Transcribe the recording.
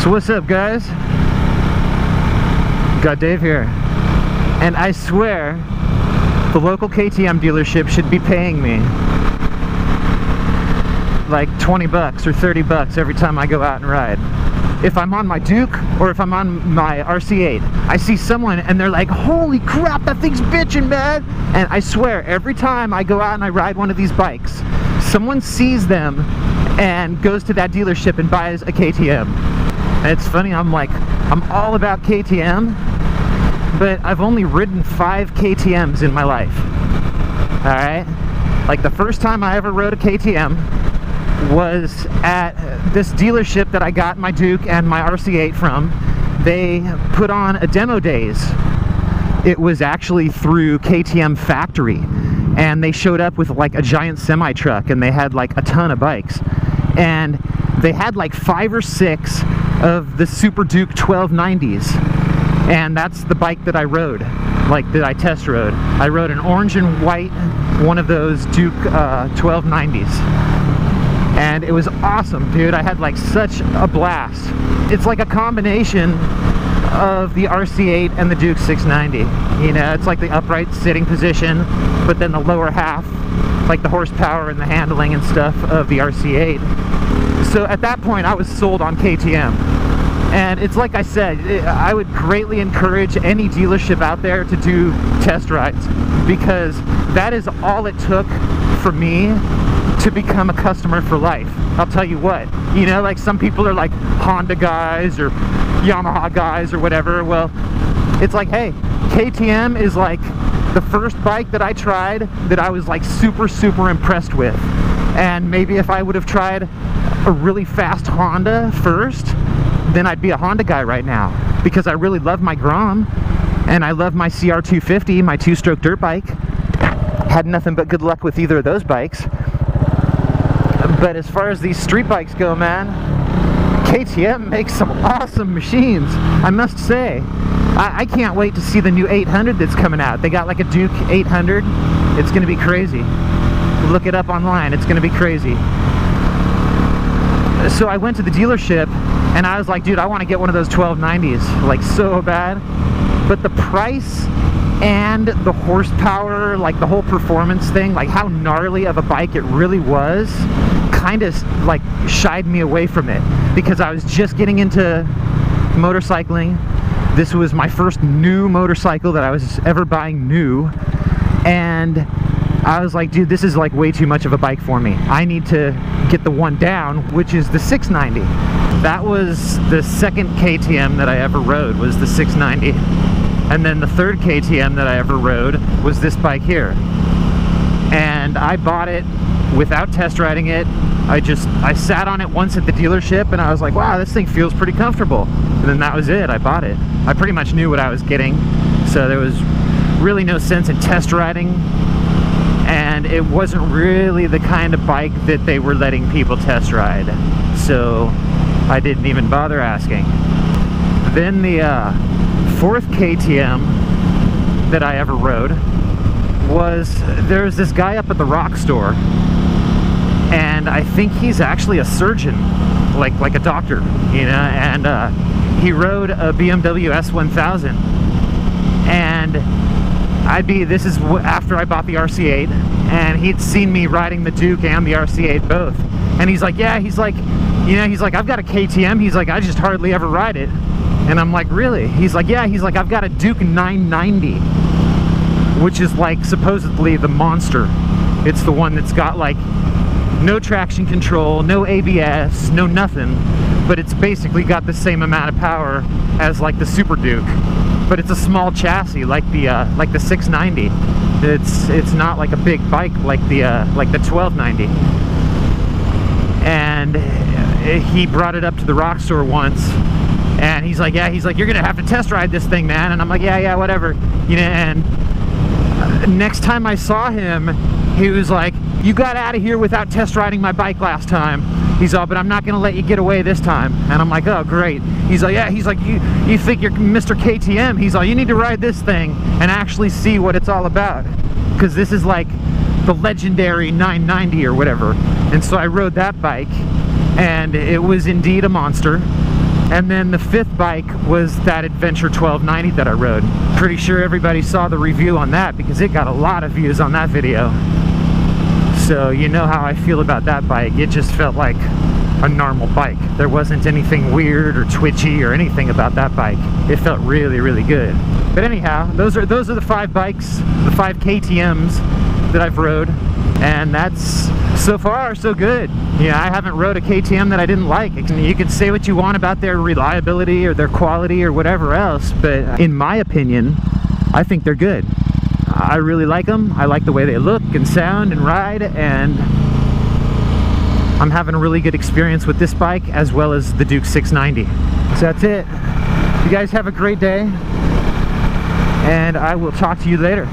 So what's up, guys? GotDave here. And I swear the local KTM dealership should be paying me like 20 bucks or 30 bucks every time I go out and ride. If I'm on my Duke or if I'm on my RC8, I see someone and they're like, holy crap, that thing's bitchin', man. And I swear, every time I go out and I ride one of these bikes, someone sees them and goes to that dealership and buys a KTM. And it's funny, I'm all about KTM, but I've only ridden 5 KTMs in my life. Alright? Like, the first time I ever rode a KTM was at this dealership that I got my Duke and my RC8 from. They put on a demo days. It was actually through KTM Factory, and they showed up with like a giant semi truck, and they had like a ton of bikes, and they had like 5 or 6 of the Super Duke 1290s, and that's the bike that I rode, like that I test rode. I rode an orange and white one of those Duke 1290s, and it was awesome, dude. I had like such a blast. It's like a combination of the RC8 and the Duke 690. You know, it's like the upright sitting position, but then the lower half, like the horsepower and the handling and stuff of the RC8. So at that point, I was sold on KTM. And it's like I said, I would greatly encourage any dealership out there to do test rides, because that is all it took for me to become a customer for life. I'll tell you what, you know, like some people are like Honda guys or Yamaha guys or whatever. Well, it's like, hey, KTM is like the first bike that I tried that I was like super impressed with. And maybe if I would have tried a really fast Honda first, then I'd be a Honda guy right now, because I really love my Grom and I love my CR250, my 2-stroke dirt bike. Had nothing but good luck with either of those bikes. But as far as these street bikes go, man, KTM makes some awesome machines, I must say. I can't wait to see the new 800 that's coming out. They got like a Duke 800. It's gonna be crazy. Look it up online, it's gonna be crazy. So I went to the dealership and I was like, dude, I want to get one of those 1290s, like so bad. But the price and the horsepower, like the whole performance thing, like how gnarly of a bike it really was, kind of like shied me away from it, because I was just getting into motorcycling. This was my first new motorcycle that I was ever buying new, and I was like, dude, this is like way too much of a bike for me. I need to get the one down, which is the 690. That was the second KTM that I ever rode, was the 690. And then the third KTM that I ever rode was this bike here. And I bought it without test riding it. I sat on it once at the dealership and I was like, wow, this thing feels pretty comfortable. And then that was it, I bought it. I pretty much knew what I was getting, so there was really no sense in test riding. And it wasn't really the kind of bike that they were letting people test ride, so I didn't even bother asking. Then the fourth KTM that I ever rode was, there's this guy up at the Rock store, and I think he's actually a surgeon, like a doctor, you know, and he rode a BMW S1000, and this is after I bought the RC8, and he'd seen me riding the Duke and the RC8 both, and he's like, yeah, he's like, you know, he's like, I've got a KTM, he's like, I just hardly ever ride it. And I'm like, really? He's like, yeah, he's like, I've got a Duke 990, which is like supposedly the monster. It's the one that's got like no traction control, no ABS, no nothing, but it's basically got the same amount of power as like the Super Duke, but it's a small chassis like the 690. It's not like a big bike like the 1290. And he brought it up to the Rock store once, and he's like, yeah, he's like, you're gonna have to test ride this thing, man. And I'm like, yeah, whatever, you know. And next time I saw him, he was like, you got out of here without test riding my bike last time. He's all, but I'm not gonna let you get away this time. And I'm like, oh, great. He's like, yeah, he's like, you think you're Mr. KTM? He's like, you need to ride this thing and actually see what it's all about, because this is like the legendary 990 or whatever. And so I rode that bike, and it was indeed a monster. And then the 5th bike was that Adventure 1290 that I rode. Pretty sure everybody saw the review on that because it got a lot of views on that video. So you know how I feel about that bike. It just felt like a normal bike. There wasn't anything weird or twitchy or anything about that bike. It felt really, really good. But anyhow, those are the 5 bikes, the 5 KTMs that I've rode, and that's so far so good. Yeah, I haven't rode a KTM that I didn't like. You can say what you want about their reliability or their quality or whatever else, but in my opinion, I think they're good. I really like them. I like the way they look and sound and ride, and I'm having a really good experience with this bike as well as the Duke 690. So that's it. You guys have a great day, and I will talk to you later.